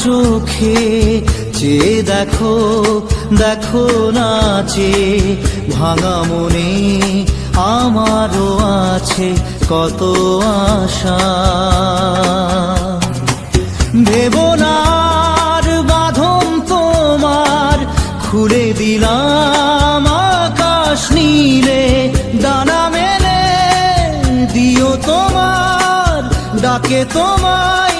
চোখে চেয়ে দেখো, দেখো নাচে ভাঙা মনে আমারও আছে কত আশা। ভেবো না আর বাঁধন তোমার, খুলে দিলাম আকাশ নীলে, ডানা মেলে দিও তোমার ডাকে তোমায়